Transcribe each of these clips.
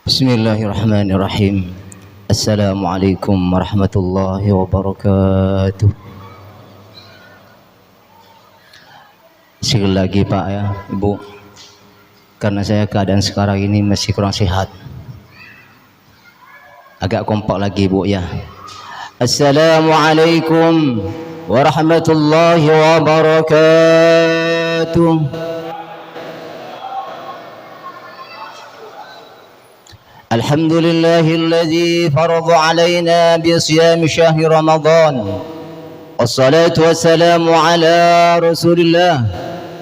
Bismillahirrahmanirrahim. Assalamualaikum warahmatullahi wabarakatuh. Sekali lagi Pak ya, Ibu, karena saya keadaan sekarang ini masih kurang sehat, agak kompak lagi Ibu ya. Assalamualaikum warahmatullahi wabarakatuh. الحمد لله الذي فرض علينا بصيام شهر رمضان، والصلاة والسلام على رسول الله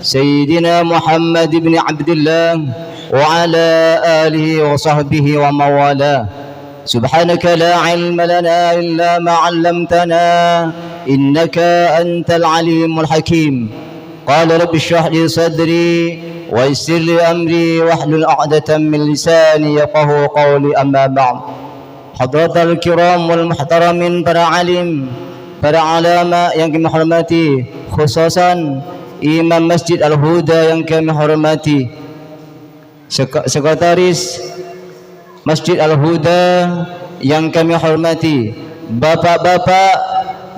سيدنا محمد بن عبد الله وعلى آله وصحبه ومن والاه. سبحانك لا علم لنا إلا ما علمتنا إنك أنت العليم الحكيم. قال رب اشرح لي صدري ويسر لي أمري واحلل عقدة من لساني يفقهوا قولي. أما بعد. حضرات الكرام والمحترمين, para alim, para ulama yang kami hormati, khususan Imam Masjid Al-Huda yang kami hormati, Sekretaris Masjid Al-Huda yang kami hormati, bapak-bapak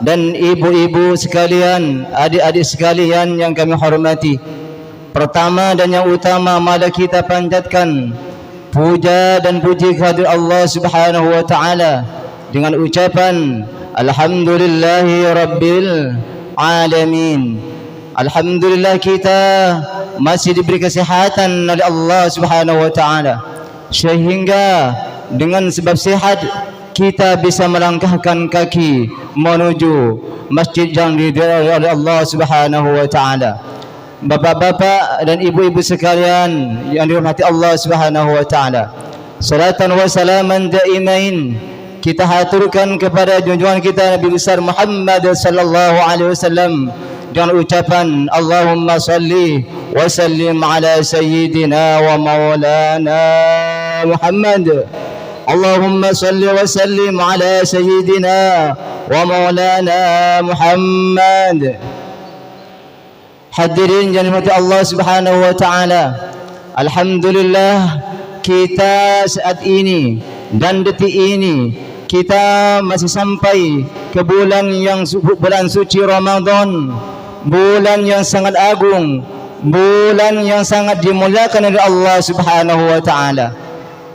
dan ibu-ibu sekalian, adik-adik sekalian yang kami hormati. Pertama dan yang utama, mari kita panjatkan puja dan puji kehadirat Allah Subhanahu wa taala dengan ucapan alhamdulillahi rabbil alamin. Alhamdulillah kita masih diberi kesehatan oleh Allah Subhanahu wa taala, sehingga dengan sebab sehat kita bisa melangkahkan kaki menuju masjid yang diridhai oleh Allah Subhanahu wa taala. Bapak-bapak dan ibu-ibu sekalian yang dirahmati Allah Subhanahu wa taala, salatan wa salaman daimain kita haturkan kepada junjungan kita Nabi besar Muhammad sallallahu alaihi wasallam dengan ucapan Allahumma salli wa sallim ala sayyidina wa maulana Muhammad. Allahumma salli wa sallim ala sayyidina wa maulana Muhammad. Hadirin yang dirahmati Allah Subhanahu wa taala, alhamdulillah kita saat ini dan detik ini kita masih sampai ke bulan suci Ramadan, bulan yang sangat agung, bulan yang sangat dimuliakan oleh Allah Subhanahu wa taala.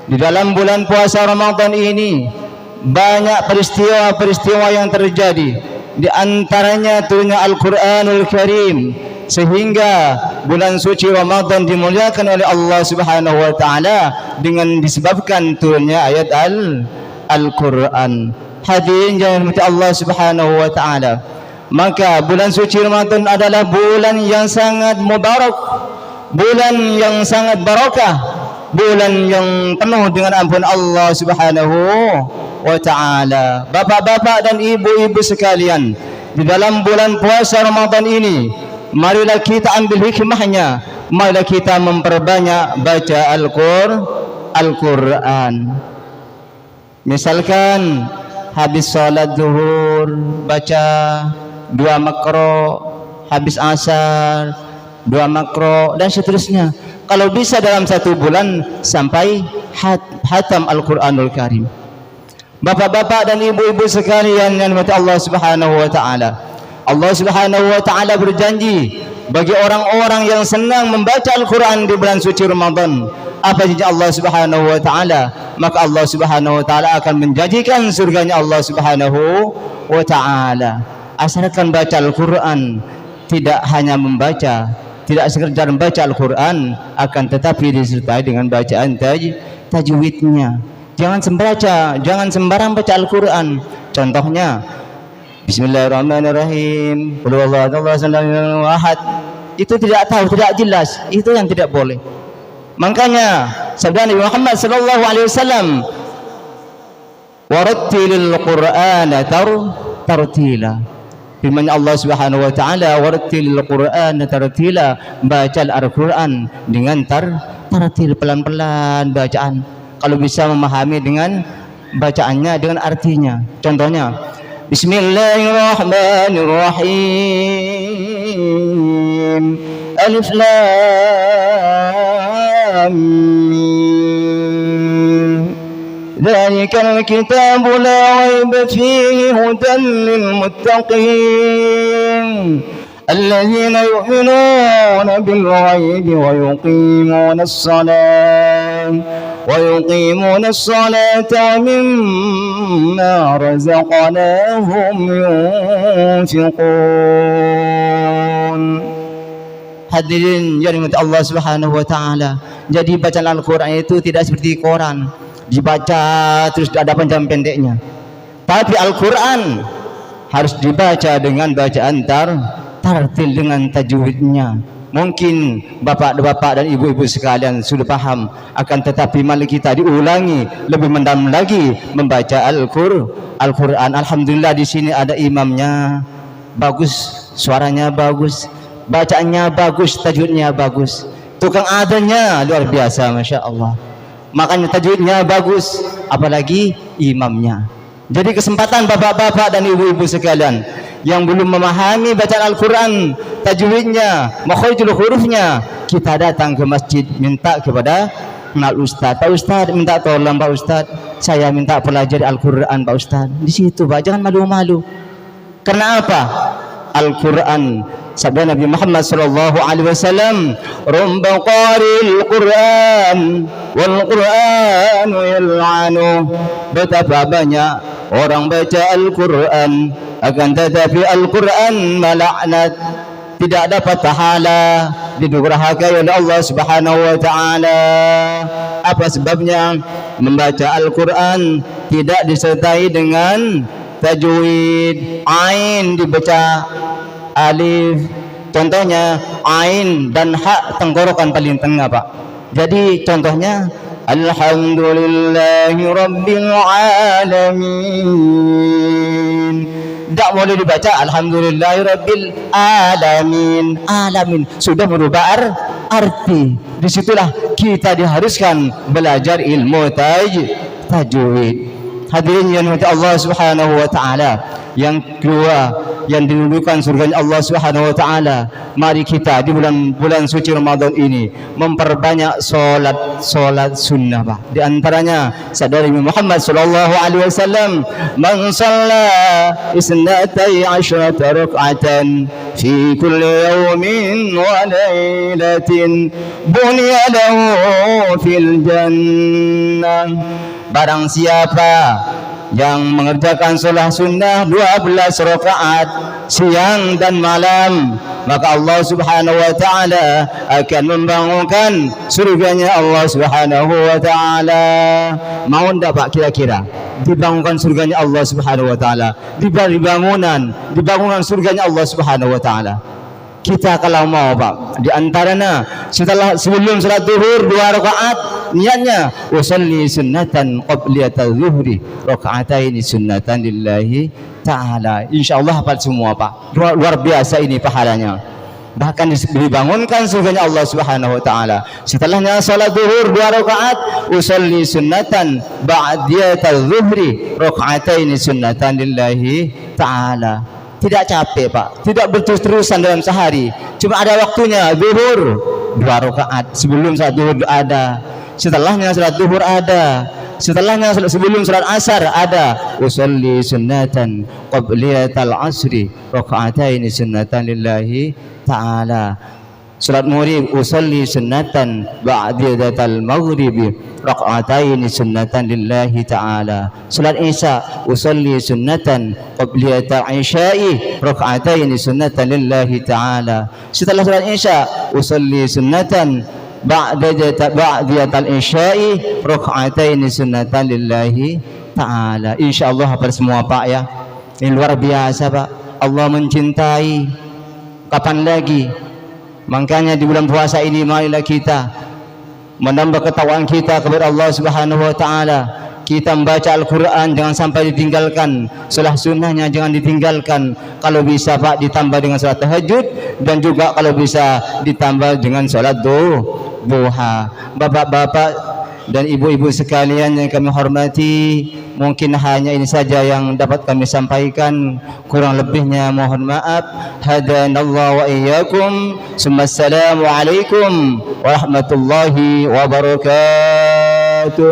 Di dalam bulan puasa Ramadan ini banyak peristiwa-peristiwa yang terjadi, di antaranya turunnya Al-Qur'anul Karim, sehingga bulan suci Ramadan dimuliakan oleh Allah Subhanahu wa taala dengan disebabkan turunnya ayat Al-Qur'an. Hadirin yang dirahmati Allah Subhanahu wa taala, maka bulan suci Ramadan adalah bulan yang sangat mubarak, bulan yang sangat barakah, bulan yang penuh dengan ampunan Allah Subhanahu wa taala. Bapak-bapak dan ibu-ibu sekalian, di dalam bulan puasa Ramadan ini marilah kita ambil hikmahnya, marilah kita memperbanyak baca Al-Quran. Misalkan habis salat zuhur baca 2 makro, habis asar 2 makro, dan seterusnya. Kalau bisa dalam 1 bulan sampai hatam Al-Quranul Karim. Bapak-bapak dan ibu-ibu sekalian yang dirahmati Allah Subhanahu wa taala, Allah Subhanahu wa taala berjanji bagi orang-orang yang senang membaca Al-Quran di bulan suci Ramadan, apa janji Allah Subhanahu wa taala? Maka Allah Subhanahu wa taala akan menjanjikan surganya Allah Subhanahu wa taala. Asalkan baca Al-Quran, tidak hanya membaca, tidak sekedar membaca Al-Quran, akan tetapi disertai dengan bacaan tajwidnya. Jangan sembarang baca Al-Quran. Contohnya Bismillahirrahmanirrahim, qul huwallahu ahad. Itu tidak tahu, tidak jelas, itu yang tidak boleh. Makanya sabda Nabi Muhammad sallallahu alaihi wasallam, warattilil qur'ana tartila. Firman Allah Subhanahu wa taala, warattilil qur'ana tartila, baca Al-Qur'an dengan tartil, pelan-pelan bacaan. Kalau bisa memahami dengan bacaannya, dengan artinya. Contohnya Bismillahirrahmanirrahim. Alif Lam Mim. ذلك الكتاب لا ريب فيه هدى للمتقين الذين يؤمنون بالغيب ويقيمون الصلاة ومما رزقناهم ينفقون. Hadirin yang dirahmati Allah Subhanahu wa taala. Jadi bacaan Al-Qur'an itu tidak seperti Quran, dibaca terus ada panjang pendeknya. Tapi Al-Qur'an harus dibaca dengan bacaan tartil dengan tajwidnya. Mungkin bapak-bapak dan ibu-ibu sekalian sudah paham, akan tetapi mari kita diulangi lebih mendalam lagi membaca Al-Qur'an. Alhamdulillah di sini ada imamnya bagus, suaranya bagus, bacaannya bagus, tajwidnya bagus, tukang adanya luar biasa, masya Allah. Makanya tajwidnya bagus, apalagi imamnya. Jadi kesempatan bapak-bapak dan ibu-ibu sekalian yang belum memahami bacaan Al-Quran, tajwidnya, makharijul hurufnya, kita datang ke masjid minta kepada Ustaz. Pak Ustaz, minta tolong Pak Ustaz, saya minta pelajari Al-Quran Pak Ustaz. Di situ Pak, jangan malu-malu. Karena apa? Al-Quran, sabda Nabi Muhammad sallallahu alaihi wasallam, "Rumba qaril Quran wal Qur'anu yal'anu." Betapa banyak orang baca Al-Quran, akan tetapi Al-Quran melaknat, tidak dapat pahala, didurhakai oleh Allah Subhanahu wa taala. Apa sebabnya? Membaca Al-Quran tidak disertai dengan tajwid. Ain dibaca alif, contohnya ain dan hak tenggorokan paling tengah Pak. Jadi contohnya Alhamdulillahi Rabbil Alamin, tidak boleh dibaca Alhamdulillahi Rabbil Alamin. Alamin sudah merubah arti. Disitulah kita diharuskan belajar ilmu tajwid. Hadirin yang dirahmati Allah Subhanahu wa taala. Yang kedua, yang dirindukan surganya Allah Subhanahu wa taala, mari kita di bulan suci Ramadan ini memperbanyak solat sunnah Pak. Di antaranya sabda Nabi Muhammad sallallahu alaihi wasallam, "Man shalla isnatai asyrata rak'atan fi kulli yawmin wa lailatin bunya lahu fil jannah." Barang siapa yang mengerjakan sholat sunnah 12 rakaat siang dan malam, maka Allah Subhanahu wa taala akan membangunkan surganya Allah Subhanahu wa taala. Mau enggak Pak kira-kira dibangunkan surganya Allah Subhanahu wa taala? Dibangunkan surganya Allah Subhanahu wa taala. Kita kalau mau Pak, di antaranya sebelum salat zuhur 2 rakaat, niatnya usolli sunnatan qabliyatadz zuhri raka'ataini sunnatan lillahi ta'ala. Insyaallah hafal semua Pak. Luar biasa ini pahalanya. Bahkan dibangunkan surganya Allah Subhanahu wa taala. Setelahnya salat zuhur 2 rakaat, usolli sunnatan ba'diyatadz zuhri raka'ataini sunnatan lillahi ta'ala. Tidak capek Pak, tidak berterus-terusan dalam sehari, cuma ada waktunya. Zuhur 2 rakaat, sebelum salat zuhur ada, setelahnya salat zuhur ada, setelahnya sebelum salat asar ada. Usolli sunnatan qabliyatal asri raka'ataini sunnatan lillahi ta'ala. Salat maghrib, usolli sunnatan ba'datal maghribi raka'ataini sunnatan lillahi ta'ala. Salat isya, usolli sunnatan qabliyatal isya'i raka'ataini sunnatan lillahi ta'ala. Setelah salat isya, usolli sunnatan ba'datal isya'i raka'ataini sunnatan lillahi ta'ala. Insyaallah hafal semua Pak ya. Ini luar biasa Pak. Allah mencintai. Kapan lagi? Makanya di bulan puasa ini marilah kita menambah ketakwaan kita kepada Allah Subhanahu wa taala. Kita membaca Al-Quran jangan sampai ditinggalkan, salat sunnahnya jangan ditinggalkan. Kalau bisa Pak ditambah dengan salat tahajud, dan juga kalau bisa ditambah dengan salat duha. Bapak-bapak dan ibu-ibu sekalian yang kami hormati, mungkin hanya ini saja yang dapat kami sampaikan. Kurang lebihnya mohon maaf. Hadanallahu wa iyyakum. Assalamualaikum warahmatullahi wabarakatuh.